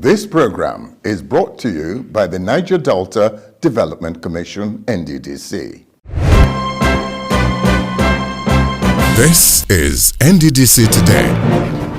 This program is brought to you by the Niger Delta Development Commission, NDDC. This is NDDC Today.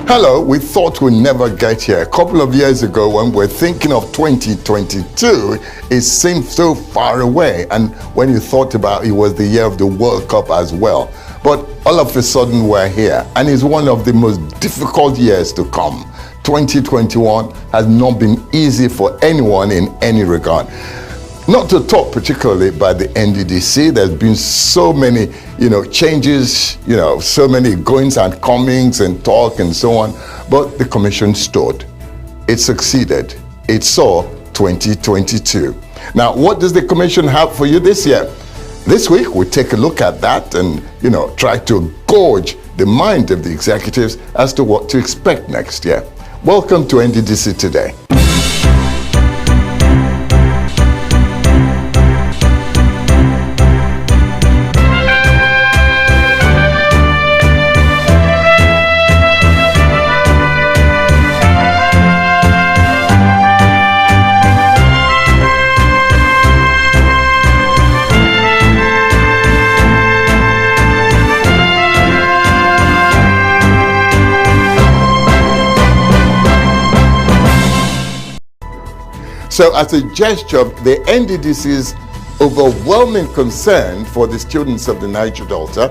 Hello, we thought we'd never get here. A couple of years ago when we're thinking of 2022, it seemed so far away. And when you thought about it, was the year of the World Cup as well. But all of a sudden we're here, and it's one of the most difficult years to come. 2021 has not been easy for anyone in any regard. Not to talk particularly by the NDDC, there's been so many, changes, so many goings and comings and talk and so on. But the commission stood. It succeeded. It saw 2022. Now, what does the commission have for you this year? This week, we'll take a look at that and, try to gauge the mind of the executives as to what to expect next year. Welcome to NDDC Today. So as a gesture of the NDDC's overwhelming concern for the students of the Niger Delta,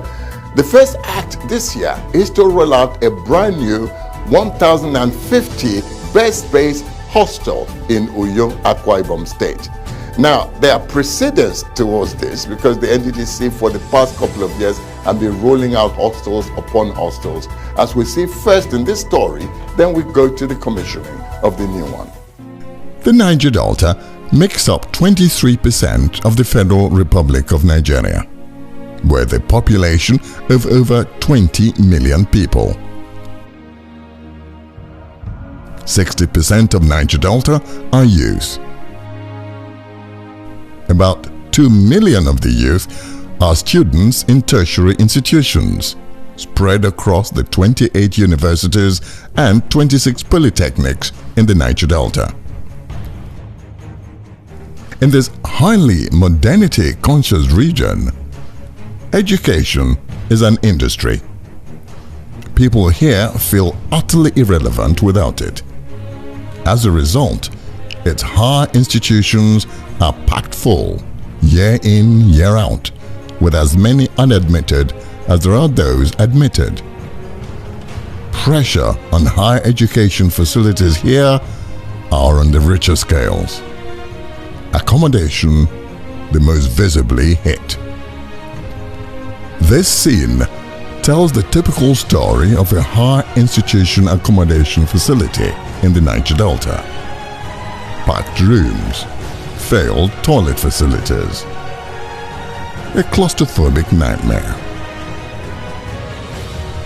the first act this year is to roll out a brand new 1,050 bed-space hostel in Uyo, Akwa Ibom State. Now, there are precedents towards this because the NDDC for the past couple of years have been rolling out hostels upon hostels. As we see first in this story, then we go to the commissioning of the new one. The Niger Delta makes up 23% of the Federal Republic of Nigeria, with a population of over 20 million people. 60% of Niger Delta are youth. About 2 million of the youth are students in tertiary institutions, spread across the 28 universities and 26 polytechnics in the Niger Delta. In this highly modernity-conscious region, education is an industry. People here feel utterly irrelevant without it. As a result, its higher institutions are packed full, year in, year out, with as many unadmitted as there are those admitted. Pressure on higher education facilities here are on the richer scales. Accommodation the most visibly hit. This scene tells the typical story of a higher institution accommodation facility in the Niger Delta. Packed rooms, failed toilet facilities. A claustrophobic nightmare.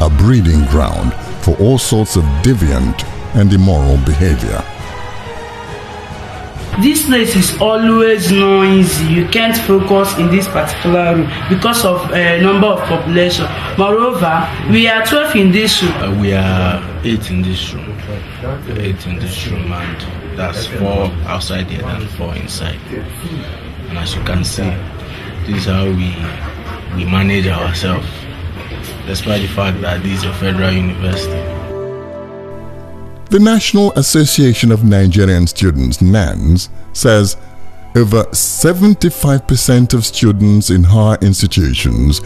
A breeding ground for all sorts of deviant and immoral behavior. This place is always noisy. You can't focus in this particular room because of number of population. Moreover, we are 12 in this room. We are 8 in this room. 8 in this room, and that's 4 outside here and 4 inside. And as you can see, this is how we manage ourselves, despite the fact that this is a federal university. The National Association of Nigerian Students, NANS, says over 75% of students in higher institutions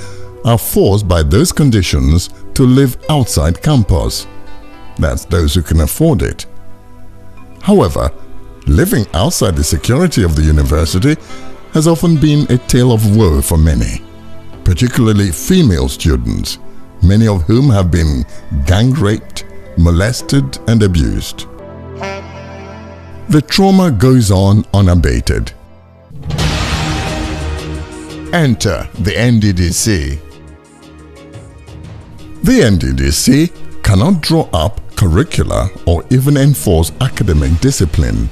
are forced by those conditions to live outside campus. That's those who can afford it. However, living outside the security of the university has often been a tale of woe for many, particularly female students, many of whom have been gang-raped, molested and abused. The trauma goes on unabated. Enter the NDDC. The NDDC cannot draw up curricula or even enforce academic discipline,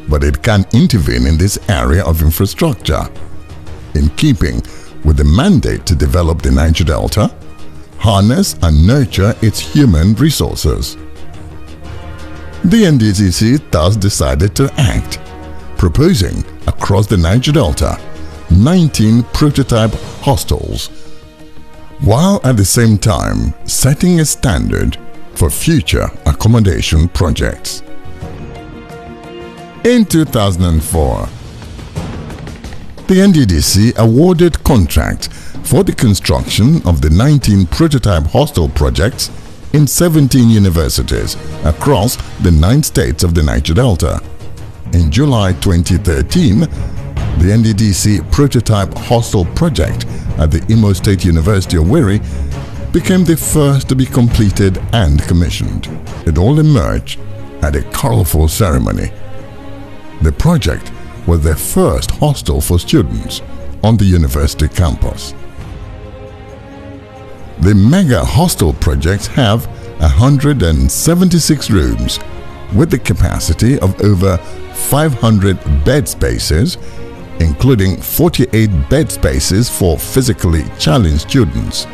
but it can intervene in this area of infrastructure, in keeping with the mandate to develop the Niger Delta, harness and nurture its human resources. The NDDC thus decided to act, proposing across the Niger Delta 19 prototype hostels, while at the same time setting a standard for future accommodation projects. In 2004, the NDDC awarded contract for the construction of the 19 prototype hostel projects in 17 universities across the 9 states of the Niger Delta. In July 2013, the NDDC prototype hostel project at the Imo State University of Owerri became the first to be completed and commissioned. It all emerged at a colorful ceremony. The project was the first hostel for students on the university campus. The mega hostel projects have 176 rooms with the capacity of over 500 bed spaces, including 48 bed spaces for physically challenged students.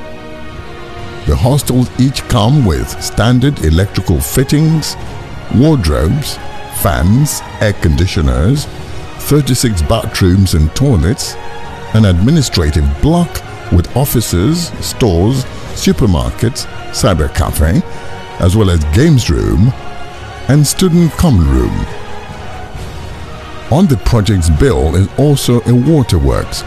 The hostels each come with standard electrical fittings, wardrobes, fans, air conditioners, 36 bathrooms and toilets, an administrative block with offices, stores, supermarkets, cyber cafe, as well as games room and student common room. On the project's bill is also a waterworks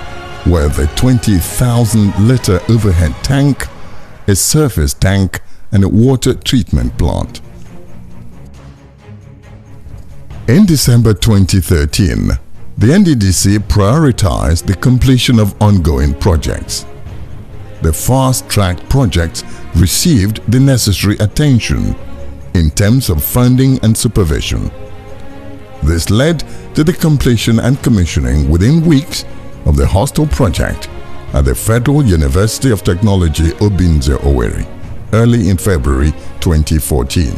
with a 20,000-liter overhead tank, a surface tank, and a water treatment plant. In December 2013, the NDDC prioritized the completion of ongoing projects. The fast-track projects received the necessary attention in terms of funding and supervision. This led to the completion and commissioning within weeks of the hostel project at the Federal University of Technology Obinze Owerri, early in February 2014.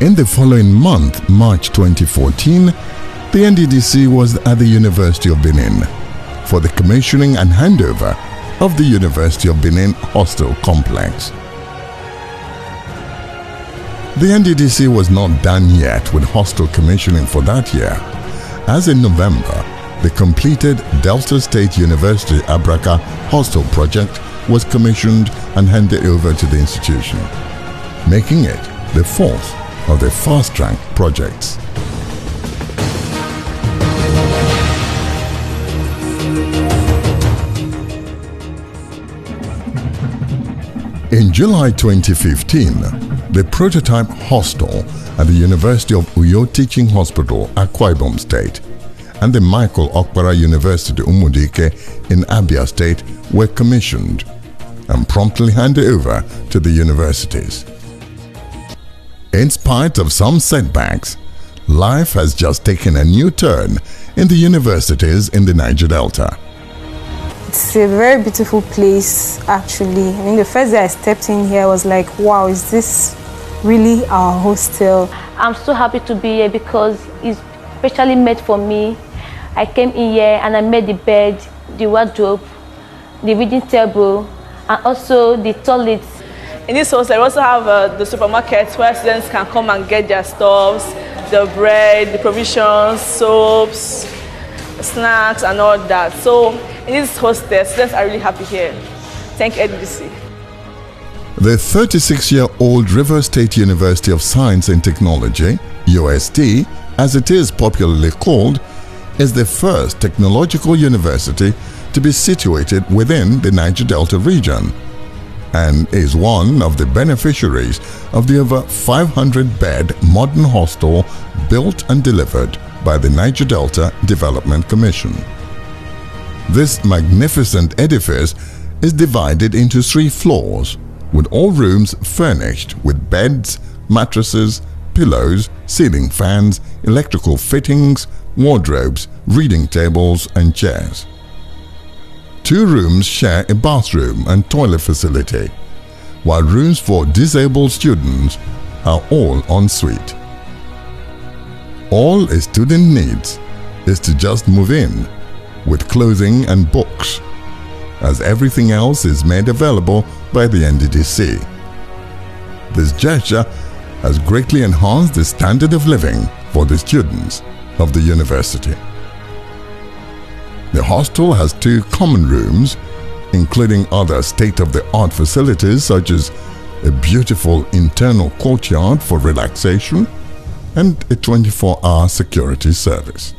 In the following month, March 2014, the NDDC was at the University of Benin for the commissioning and handover of the University of Benin hostel complex. The NDDC was not done yet with hostel commissioning for that year, as in November, the completed Delta State University Abraka hostel project was commissioned and handed over to the institution, making it the fourth of the fast-track projects. In July 2015, the prototype hostel at the University of Uyo Teaching Hospital, Akwa Ibom State, and the Michael Okpara University Umudike in Abia State were commissioned and promptly handed over to the universities. In spite of some setbacks, life has just taken a new turn in the universities in the Niger Delta. It's a very beautiful place, actually. I mean, the first day I stepped in here, I was like, wow, is this really our hostel? I'm so happy to be here because it's specially made for me. I came in here and I made the bed, the wardrobe, the reading table, and also the toilet. In this hostel, we also have the supermarket where students can come and get their stuffs, the bread, the provisions, soaps, snacks, and all that. So in this hostel, students are really happy here. Thank NDDC. The 36-year-old River State University of Science and Technology, UST, as it is popularly called, is the first technological university to be situated within the Niger Delta region and is one of the beneficiaries of the over 500-bed modern hostel built and delivered by the Niger Delta Development Commission. This magnificent edifice is divided into 3 floors, with all rooms furnished with beds, mattresses, pillows, ceiling fans, electrical fittings, wardrobes, reading tables, and chairs. 2 rooms share a bathroom and toilet facility, while rooms for disabled students are all en suite. All a student needs is to just move in with clothing and books, as everything else is made available by the NDDC. This gesture has greatly enhanced the standard of living for the students of the university. The hostel has 2 common rooms, including other state-of-the-art facilities such as a beautiful internal courtyard for relaxation and a 24-hour security service.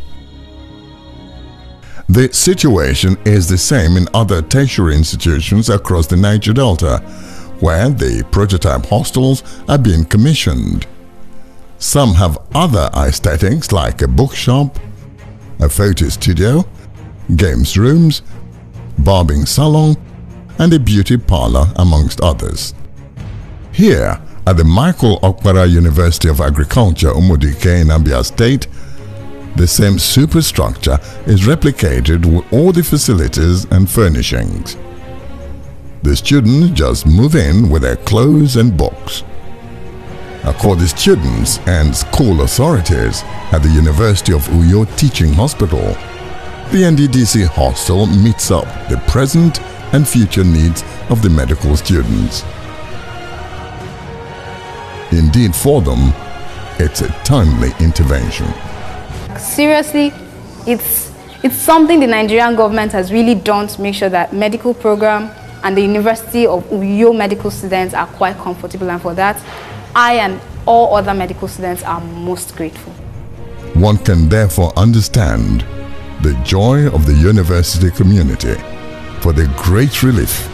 The situation is the same in other tertiary institutions across the Niger Delta, where the prototype hostels are being commissioned. Some have other aesthetics like a bookshop, a photo studio, games rooms, barbing salon, and a beauty parlor, amongst others. Here at the Michael Okpara University of Agriculture, Umudike in Abia State, the same superstructure is replicated with all the facilities and furnishings. The students just move in with their clothes and books. According to students and school authorities at the University of Uyo Teaching Hospital, the NDDC hostel meets up the present and future needs of the medical students. Indeed, for them, it's a timely intervention. Seriously, it's something the Nigerian government has really done to make sure that medical program and the University of Uyo medical students are quite comfortable, and for that, I and all other medical students are most grateful. One can therefore understand the joy of the university community for the great relief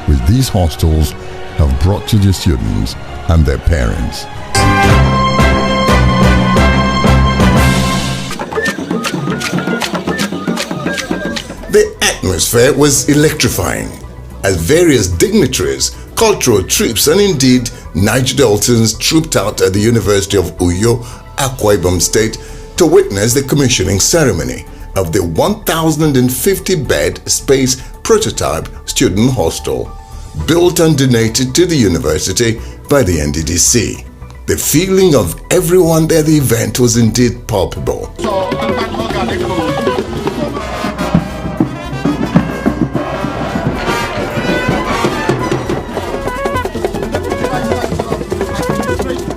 which these hostels have brought to the students and their parents. The atmosphere was electrifying as various dignitaries, cultural troops, and indeed Niger Deltans trooped out at the University of Uyo, Akwa Ibom State to witness the commissioning ceremony of the 1,050-bed space prototype student hostel, built and donated to the university by the NDDC. The feeling of everyone there at the event was indeed palpable.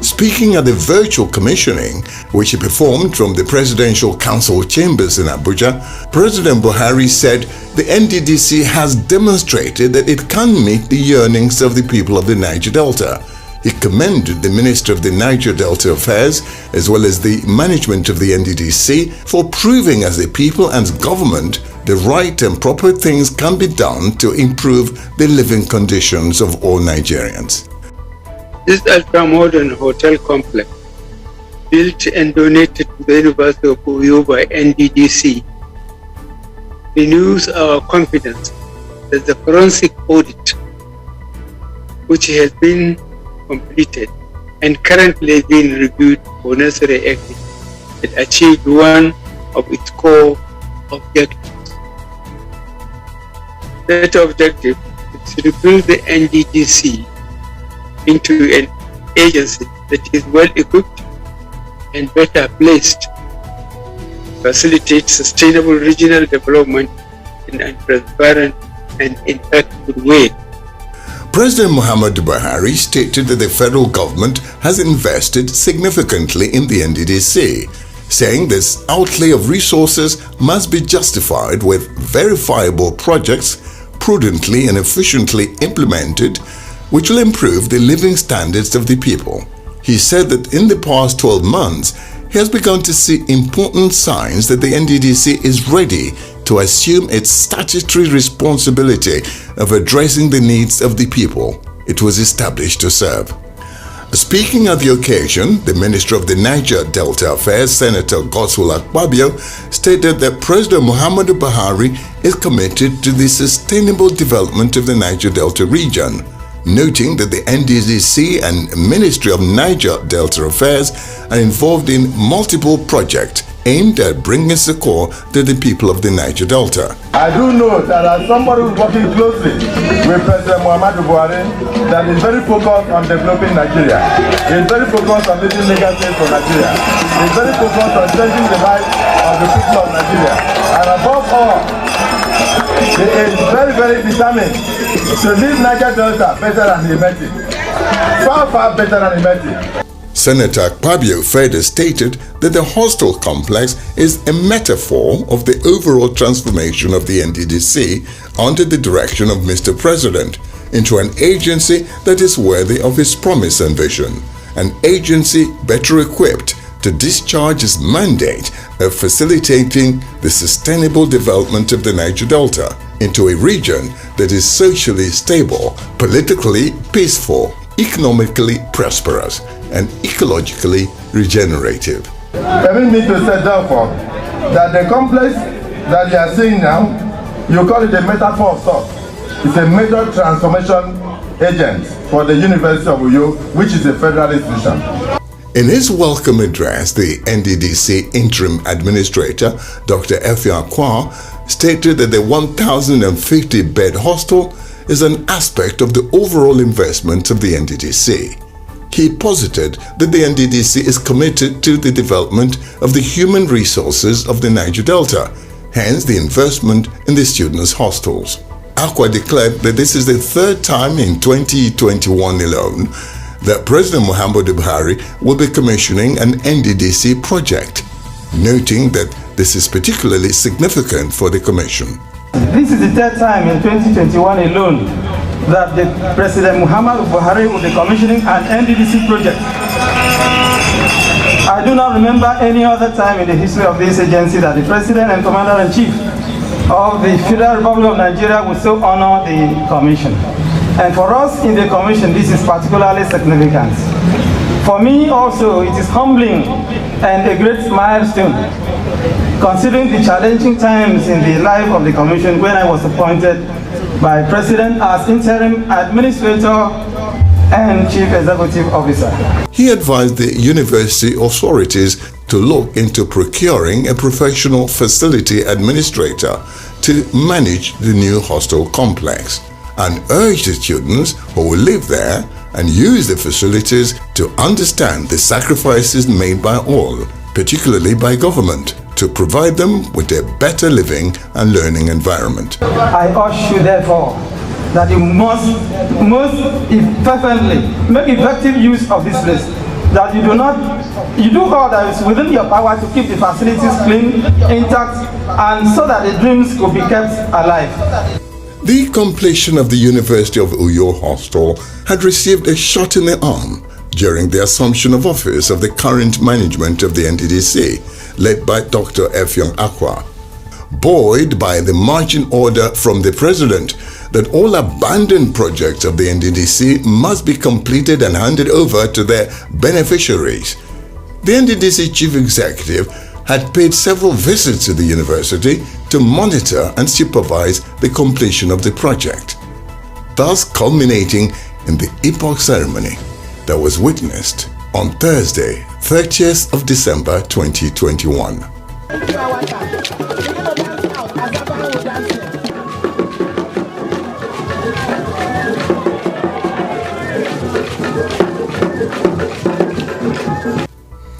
Speaking at the virtual commissioning, which he performed from the Presidential Council Chambers in Abuja, President Buhari said the NDDC has demonstrated that it can meet the yearnings of the people of the Niger Delta. He commended the Minister of the Niger Delta Affairs as well as the management of the NDDC for proving as a people and government the right and proper things can be done to improve the living conditions of all Nigerians. This ultra-modern hotel complex, built and donated to the University of Uyo by NDDC, renews our confidence that the forensic audit, which has been completed and currently being reviewed for necessary action, had achieved one of its core objectives. That objective is to rebuild the NDDC into an agency that is well equipped and better placed to facilitate sustainable regional development in a transparent and impactful way. President Muhammadu Buhari stated that the federal government has invested significantly in the NDDC, saying this outlay of resources must be justified with verifiable projects prudently and efficiently implemented, which will improve the living standards of the people. He said that in the past 12 months, he has begun to see important signs that the NDDC is ready to assume its statutory responsibility of addressing the needs of the people it was established to serve. Speaking at the occasion, the Minister of the Niger Delta Affairs, Senator Godswill Akpabio, stated that President Muhammadu Buhari is committed to the sustainable development of the Niger Delta region, noting that the NDDC and Ministry of Niger Delta Affairs are involved in multiple projects aimed at bringing succor to the people of the Niger Delta. I do know that as somebody who is working closely with President Muhammadu Buhari, that is very focused on developing Nigeria. He is very focused on making legacy for Nigeria. He is very focused on changing the life of the people of Nigeria. And above all, he is very, very determined to leave Niger Delta better than he met it. Far, far better than he met it. Senator Akpabio further stated that the hostel complex is a metaphor of the overall transformation of the NDDC under the direction of Mr. President into an agency that is worthy of his promise and vision, an agency better equipped to discharge its mandate of facilitating the sustainable development of the Niger Delta into a region that is socially stable, politically peaceful, economically prosperous, and ecologically regenerative. Permit me to set down for that the complex that you are seeing now, you call it a metaphor of sorts. It's a major transformation agent for the University of Uyo, which is a federal institution. In his welcome address, the NDDC Interim Administrator, Dr. Effiong Akwa, stated that the 1,050-bed hostel is an aspect of the overall investment of the NDDC. He posited that the NDDC is committed to the development of the human resources of the Niger Delta, hence the investment in the students' hostels. Akwa declared that this is the third time in 2021 alone that President Muhammadu Buhari will be commissioning an NDDC project, noting that this is particularly significant for the Commission. This is the third time in 2021 alone that the President Muhammadu Buhari will be commissioning an NDDC project. I do not remember any other time in the history of this agency that the President and Commander-in-Chief of the Federal Republic of Nigeria will so honor the Commission. And for us in the Commission, this is particularly significant. For me also, it is humbling and a great milestone, considering the challenging times in the life of the Commission when I was appointed by President as Interim Administrator and Chief Executive Officer. He advised the university authorities to look into procuring a professional facility administrator to manage the new hostel complex, and urged the students who will live there and use the facilities to understand the sacrifices made by all, particularly by government, to provide them with a better living and learning environment. I urge you therefore that you must fervently make effective use of this place, that you do all that is within your power to keep the facilities clean, intact, and so that the dreams could be kept alive. The completion of the University of Uyo hostel had received a shot in the arm during the assumption of office of the current management of the NDDC, led by Dr. Effiong Akwa. Buoyed by the marching order from the President that all abandoned projects of the NDDC must be completed and handed over to their beneficiaries, the NDDC Chief Executive had paid several visits to the university to monitor and supervise the completion of the project, thus culminating in the epoch ceremony that was witnessed on Thursday, 30th of December 2021.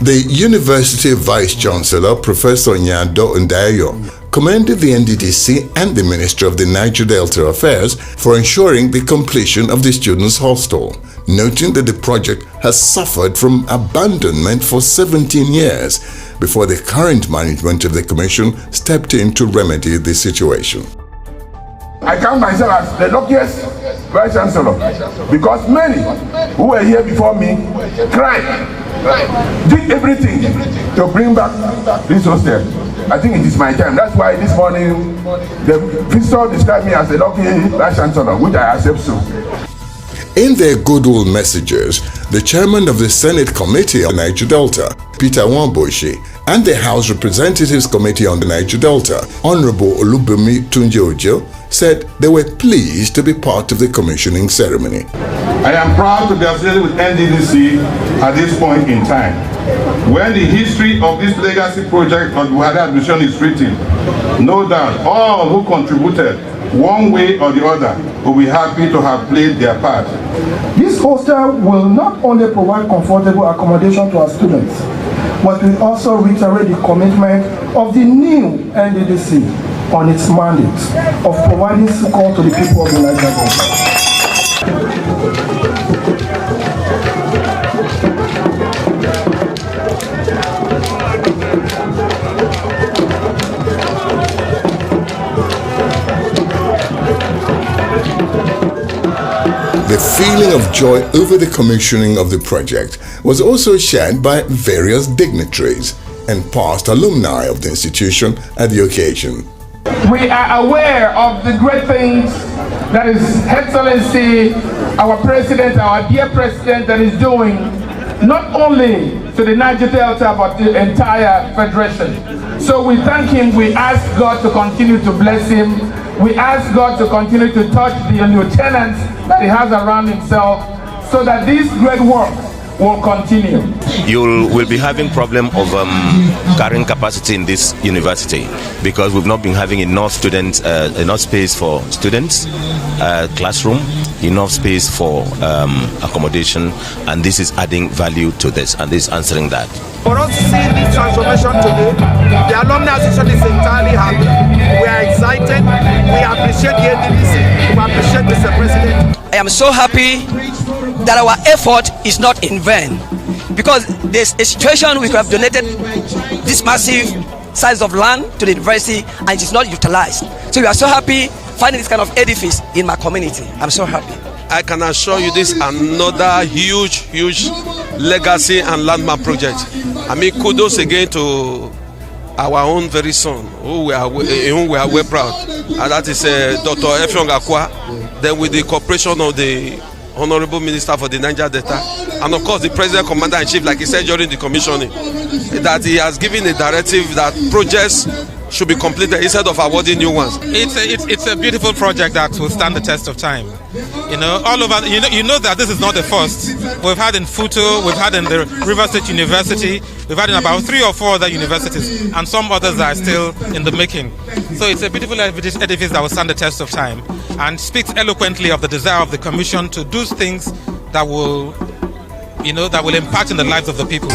The University Vice-Chancellor, Professor Nyando Ndayo, commended the NDDC and the Ministry of the Niger Delta Affairs for ensuring the completion of the students' hostel, noting that the project has suffered from abandonment for 17 years before the current management of the Commission stepped in to remedy the situation. I count myself as the luckiest Vice Chancellor because many who were here before me cried, did everything to bring back this hostel. I think it is my time. That's why this morning the visitor described me as a lucky Vice Chancellor, which I accept so. In their goodwill messages, the chairman of the Senate Committee on Niger Delta, Peter Wamboshi, and the House Representatives Committee on the Niger Delta, Honorable Olubemi Tunji-Ojo, said they were pleased to be part of the commissioning ceremony. I am proud to be associated with NDDC at this point in time. When the history of this legacy project of Buhari administration is written, no doubt all who contributed one way or the other will be happy to have played their part. This hostel will not only provide comfortable accommodation to our students, but will also reiterate the commitment of the new NDDC on its mandate of providing support to the people of the Niger Delta. feeling of joy over the commissioning of the project was also shared by various dignitaries and past alumni of the institution at the occasion. We are aware of the great things that His Excellency, our President, our dear President, that is doing, not only to the Niger Delta, but the entire Federation. So we thank him. We ask God to continue to bless him. We ask God to continue to touch the lieutenants that he has around himself, so that this great work will continue. You will be having problem of carrying capacity in this university, because we've not been having enough students, enough space for students, classroom, enough space for accommodation, and this is adding value to this, and this is answering that. For us to see this transformation today, the Alumni Association is entirely happy. We are excited. We appreciate the NDDC. We appreciate Mr. President. I am so happy that our effort is not in vain, because there's a situation we could have donated this massive size of land to the university and it is not utilized. So we are so happy finding this kind of edifice in my community. I'm so happy. I can assure you this is another huge legacy and landmark project. I mean, kudos again to our own very son, whom we are well proud, and that is Dr. Effiong Akwa. Then with the cooperation of the Honorable Minister for the Niger Delta, and of course the President Commander-in-Chief, like he said during the commissioning, that he has given a directive that projects should be completed instead of awarding new ones. It's a beautiful project that will stand the test of time. You know, all over. You know that this is not the first. We've had in Futo, we've had in the River State University, we've had in about 3 or 4 other universities, and some others are still in the making. So it's a beautiful edifice that will stand the test of time, and speaks eloquently of the desire of the Commission to do things that will, that will impact in the lives of the people.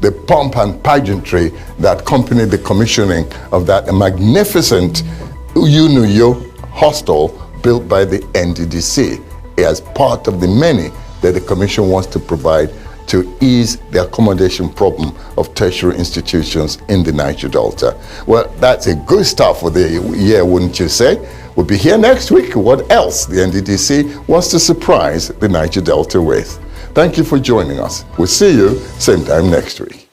The pomp and pageantry that accompanied the commissioning of that magnificent Unuyo hostel built by the NDDC as part of the many that the Commission wants to provide to ease the accommodation problem of tertiary institutions in the Niger Delta. Well, that's a good start for the year, wouldn't you say? We'll be here next week. What else the NDDC wants to surprise the Niger Delta with. Thank you for joining us. We'll see you same time next week.